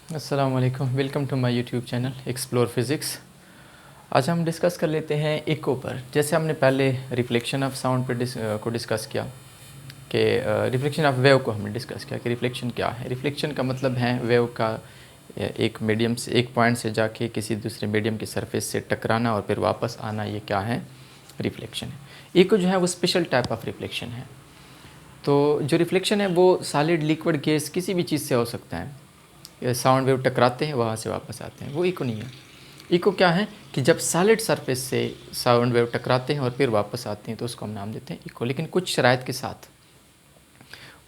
अस्सलाम वालेकुम, welcome to my YouTube channel explore physics. आज हम डिस्कस कर लेते हैं इको पर। जैसे हमने पहले रिफ्लेक्शन ऑफ साउंड को डिस्कस किया कि रिफ्लेक्शन ऑफ वेव को हमने डिस्कस किया कि रिफ्लेक्शन क्या है। रिफ्लेक्शन का मतलब है वेव का एक मीडियम से एक पॉइंट से जाके किसी दूसरे मीडियम की सरफेस से टकराना और फिर वापस आना, ये क्या है? रिफ्लेक्शन है। इको जो है वो स्पेशल टाइप ऑफ रिफ्लेक्शन है। तो जो रिफ्लेक्शन है वो सॉलिड, लिक्विड, गैस किसी भी चीज़ से हो सकता है। साउंड वेव टकराते हैं, वहाँ से वापस आते हैं, वो इको नहीं है। इको क्या है कि जब सॉलिड सरफेस से साउंड वेव टकराते हैं और फिर वापस आते हैं तो उसको हम नाम देते हैं इको, लेकिन कुछ शराइत के साथ।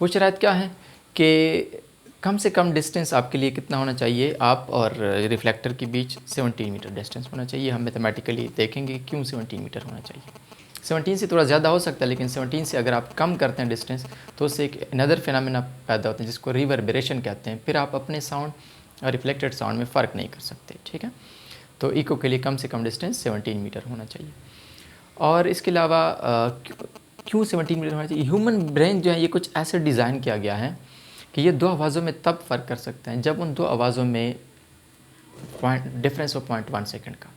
वो शराइत क्या है कि कम से कम डिस्टेंस आपके लिए कितना होना चाहिए, आप और रिफ्लेक्टर के बीच 17 मीटर डिस्टेंस होना चाहिए। हम मैथमेटिकली देखेंगे क्यों 17 मीटर होना चाहिए। 17 से थोड़ा ज़्यादा हो सकता है, लेकिन 17 से अगर आप कम करते हैं डिस्टेंस तो उससे एक अनदर फिनोमेना पैदा होते हैं जिसको रिवर्बरेशन कहते हैं। फिर आप अपने साउंड और रिफ्लेक्टेड साउंड में फ़र्क नहीं कर सकते, ठीक है। तो इको के लिए कम से कम डिस्टेंस 17 मीटर होना चाहिए। और इसके अलावा क्यों 17 मीटर होना चाहिए? ह्यूमन ब्रेन जो है ये कुछ ऐसे डिज़ाइन किया गया है कि ये दो आवाज़ों में तब फ़र्क कर सकते हैं जब उन दो आवाज़ों में डिफरेंस हो 0.1 सेकेंड का।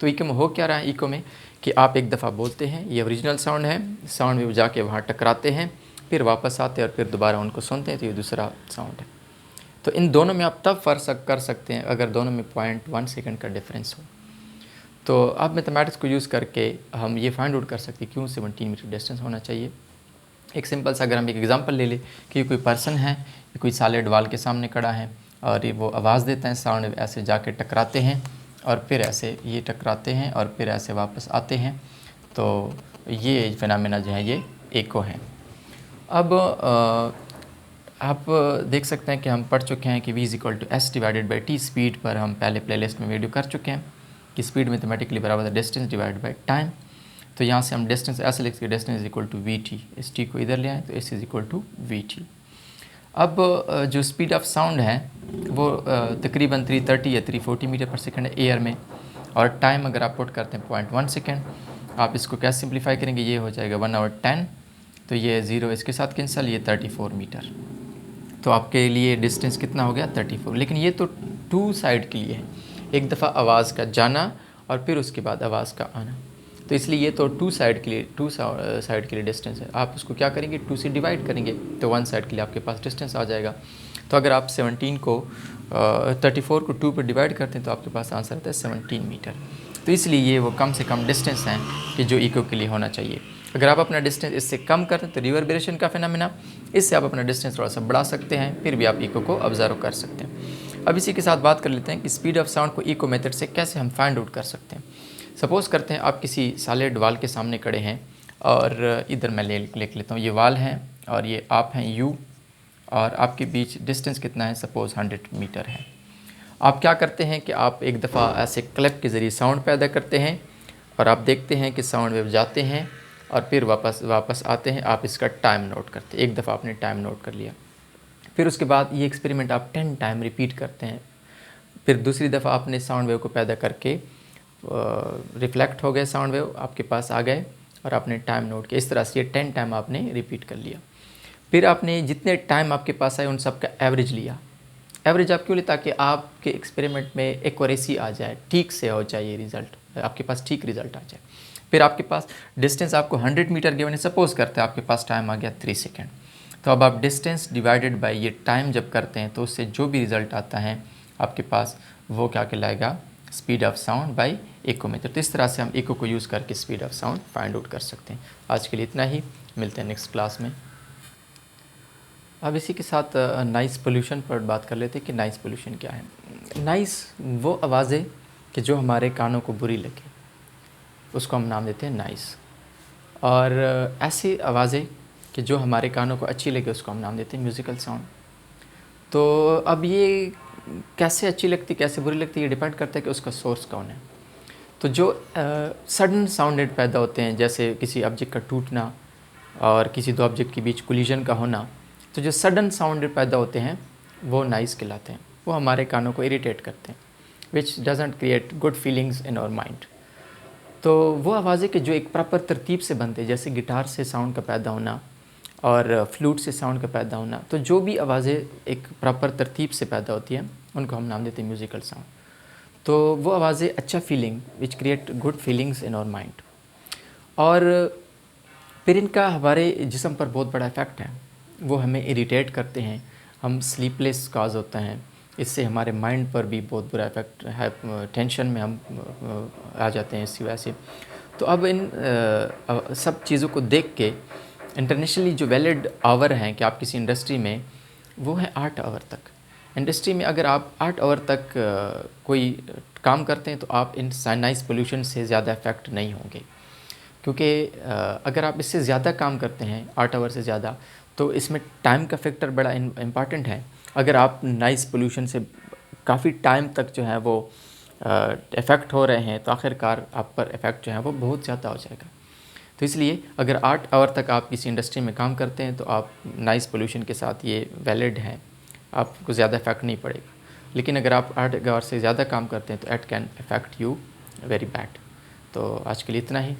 तो इको में हो क्या रहा है? इको में कि आप एक दफ़ा बोलते हैं, ये ओरिजिनल साउंड है, साउंड वेव जाके वहाँ टकराते हैं, फिर वापस आते हैं और फिर दोबारा उनको सुनते हैं, तो ये दूसरा साउंड है। तो इन दोनों में आप तब फ़र्क कर सकते हैं अगर दोनों में 0.1 सेकेंड का डिफरेंस हो। तो अब मैथमेटिक्स को यूज़ करके हम ये फाइंड आउट कर सकते हैं क्यों 17 मीटर डिस्टेंस होना चाहिए। एक सिंपल सा अगर हम एक एग्जांपल ले लें कि कोई पर्सन है, कोई सॉलिड वॉल के सामने खड़ा है और ये वो आवाज़ देता है, साउंड ऐसे जाके टकराते हैं और फिर ऐसे ये टकराते हैं और फिर ऐसे वापस आते हैं, तो ये फिनोमेना जो है ये इको है। अब आप देख सकते हैं कि हम पढ़ चुके हैं कि v=s/t स्पीड पर हम पहले प्लेलिस्ट में वीडियो कर चुके हैं कि स्पीड मैथमेटिकली बराबर है डिस्टेंस डिवाइडेड बाय टाइम। तो यहाँ से हम डिस्टेंस ऐसे लिखते हैं, distance is equal to V T. इस टी को इधर ले आए तो S is equal to V T. अब जो स्पीड ऑफ साउंड है वो तकरीबन 330 या 340 मीटर पर सेकंड है एयर में, और टाइम अगर आप पुट करते हैं 0.1 सेकेंड। आप इसको कैसे सिंप्लीफाई करेंगे? ये हो जाएगा 1/10, तो ये 0 इसके साथ कैंसिल, ये 34 मीटर। तो आपके लिए डिस्टेंस कितना हो गया? 34। लेकिन ये तो टू साइड के लिए है, एक दफ़ा आवाज़ का जाना और फिर उसके बाद आवाज़ का आना। तो इसलिए ये तो टू साइड के लिए डिस्टेंस है। आप उसको क्या करेंगे? 2 से डिवाइड करेंगे तो 1 साइड के लिए आपके पास डिस्टेंस आ जाएगा। तो अगर आप 17 को 34 को 2 पर डिवाइड करते हैं तो आपके पास आंसर आता है 17 मीटर। तो इसलिए ये वो कम से कम डिस्टेंस हैं कि जो इको के लिए होना चाहिए। अगर आप अपना डिस्टेंस इससे कम करते हैं तो रिवर्बरेशन का फिनोमेना, इससे आप अपना डिस्टेंस थोड़ा सा बढ़ा सकते हैं, फिर भी आप इको को ऑब्जर्व कर सकते हैं। अब इसी के साथ बात कर लेते हैं कि स्पीड ऑफ साउंड को इको मेथड से कैसे हम फाइंड आउट कर सकते हैं। सपोज़ करते हैं आप किसी सॉलिड वॉल के सामने खड़े हैं और इधर मैं लिख लेता हूँ, ये वॉल है और ये आप हैं यू, और आपके बीच डिस्टेंस कितना है? सपोज़ 100 मीटर है। आप क्या करते हैं कि आप एक दफ़ा ऐसे क्लिप के ज़रिए साउंड पैदा करते हैं और आप देखते हैं कि साउंड वेव जाते हैं और फिर वापस आते हैं। आप इसका टाइम नोट करते हैं, एक दफ़ा आपने टाइम नोट कर लिया। फिर उसके बाद ये एक्सपेरिमेंट आप 10 टाइम रिपीट करते हैं। फिर दूसरी दफ़ा आपने साउंड वेव को पैदा करके रिफ्लेक्ट हो गए, साउंड वेव आपके पास आ गए और आपने टाइम नोट किया। इस तरह से ये 10 टाइम आपने रिपीट कर लिया। फिर आपने जितने टाइम आपके पास आए उन सब का एवरेज लिया। एवरेज आप क्यों ले? ताकि आपके एक्सपेरिमेंट में एक्यूरेसी आ जाए, ठीक से हो जाए, ये रिज़ल्ट आपके पास ठीक रिज़ल्ट आ जाए। फिर आपके पास डिस्टेंस आपको 100 मीटर गिवन है, सपोज़ करते हैं आपके पास टाइम आ गया 3 सेकेंड। तो अब आप डिस्टेंस डिवाइडेड बाय ये टाइम जब करते हैं तो उससे जो भी रिज़ल्ट आता है आपके पास वो क्या कहलाएगा? Speed of sound by echo method. तो इस तरह से हम इको को यूज़ करके speed of sound find out कर सकते हैं। आज के लिए इतना ही, मिलते हैं नेक्स्ट क्लास में। अब इसी के साथ नॉइज़ पोल्यूशन पर बात कर लेते हैं कि नॉइज़ पोल्यूशन क्या है। नॉइज़ वो आवाज़ें कि जो हमारे कानों को बुरी लगे, उसको हम नाम देते हैं नॉइज़। और ऐसी आवाज़ें कि जो हमारे कानों को अच्छी लगे, उसको हम नाम देते हैं म्यूज़िकल साउंड। तो अब ये कैसे अच्छी लगती, कैसे बुरी लगती, ये डिपेंड करता है कि उसका सोर्स कौन है। तो जो सडन साउंडेड पैदा होते हैं, जैसे किसी ऑब्जेक्ट का टूटना और किसी दो ऑब्जेक्ट के बीच कोलिजन का होना, तो जो सडन साउंडेड पैदा होते हैं वो नॉइज़ कहलाते हैं। वो हमारे कानों को इरिटेट करते हैं, which doesn't create good feelings in our mind. तो वो आवाज़ें कि जो एक प्रॉपर तरतीब से बनते हैं, जैसे गिटार से साउंड का पैदा होना और फ्लूट से साउंड का पैदा होना, तो जो भी आवाज़ें एक प्रॉपर तरतीब से पैदा होती हैं उनको हम नाम देते हैं म्यूज़िकल साउंड। तो वो आवाज़ें अच्छा feeling which create good feelings in our mind, और फिर इनका हमारे जिस्म पर बहुत बड़ा इफ़ेक्ट है। वो हमें इरिटेट करते हैं, हम स्लीपलेस काज होते हैं, इससे हमारे माइंड पर भी बहुत बुरा इफ़ेक्ट है, टेंशन में हम आ जाते हैं इसी वजह से। तो अब इन सब चीज़ों को देख के इंटरनेशनली जो वैलिड आवर हैं कि आप किसी इंडस्ट्री में, वो है 8 आवर तक। इंडस्ट्री में अगर आप 8 आवर तक कोई काम करते हैं तो आप इन नॉइज़ पोल्यूशन से ज़्यादा इफ़ेक्ट नहीं होंगे, क्योंकि अगर आप इससे ज़्यादा काम करते हैं 8 आवर से ज़्यादा, तो इसमें टाइम का फैक्टर बड़ा इम्पॉर्टेंट है। अगर आप नॉइज़ पोल्यूशन से काफ़ी टाइम तक जो है वो इफ़ेक्ट हो रहे हैं, तो आखिरकार आप पर इफ़ेक्ट जो है वो बहुत ज़्यादा हो जाएगा। तो इसलिए अगर 8 आवर तक आप किसी इंडस्ट्री में काम करते हैं तो आप नॉइज़ पोल्यूशन के साथ ये वैलिड है, आपको ज़्यादा इफ़ेक्ट नहीं पड़ेगा। लेकिन अगर आप 8 आवर से ज़्यादा काम करते हैं तो it can affect you very bad. तो आज के लिए इतना ही।